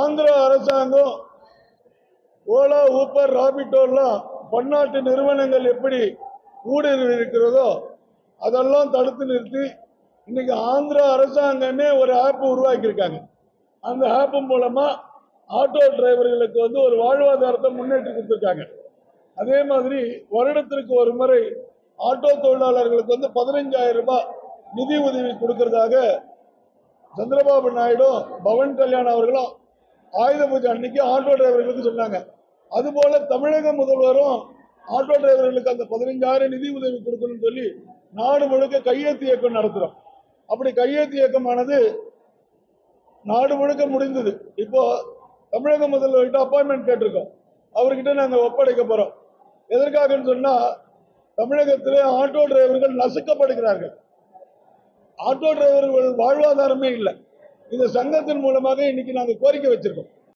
ஆந்திரா அரசாங்கம் ஓலா, ஊப்பர், ராபிட்டோலாம் பன்னாட்டு நிறுவனங்கள் எப்படி ஊடுருவி இருக்கிறதோ அதெல்லாம் தடுத்து நிறுத்தி இன்னைக்கு ஆந்திரா அரசாங்கமே ஒரு ஆப் உருவாக்கி இருக்காங்க. அந்த ஆப் மூலமா ஆட்டோ டிரைவர்களுக்கு ஒரு வாழ்வாதாரத்தை முன்னேற்றி கொடுத்திருக்காங்க. அதே மாதிரி வருடத்திற்கு ஒரு முறை ஆட்டோ தொழிலாளர்களுக்கு 15,000 ரூபாய் நிதி உதவி கொடுக்கறதாக சந்திரபாபு நாயுடு, பவன் கல்யாண் அவர்களும் ஆயுத பூஜை அன்னைக்கு ஆட்டோ டிரைவர்களுக்கு சொன்னாங்க. அதுபோல தமிழக முதல்வரும் ஆட்டோ டிரைவர்களுக்கு அந்த 15,000 நிதி உதவி கொடுக்கணும்னு சொல்லி நாடு முழுக்க கையெழுத்து இயக்கம் நடத்துறோம். அப்படி கையெழுத்து இயக்கமானது நாடு முழுக்க முடிந்தது. இப்போ தமிழக முதல்வர்கிட்ட அப்பாயின்மெண்ட் கேட்டிருக்கோம். அவர்கிட்ட நாங்கள் ஒப்படைக்க போறோம். எதற்காக சொன்னா தமிழகத்திலே ஆட்டோ டிரைவர்கள் நசுக்கப்படுகிறார்கள். ஆட்டோ டிரைவர்கள் வாழ்வாதாரமே இல்லை. இந்த சங்கத்தின் மூலமாக இன்னைக்கு நாங்கள் கோரிக்கை வச்சிருக்கோம்.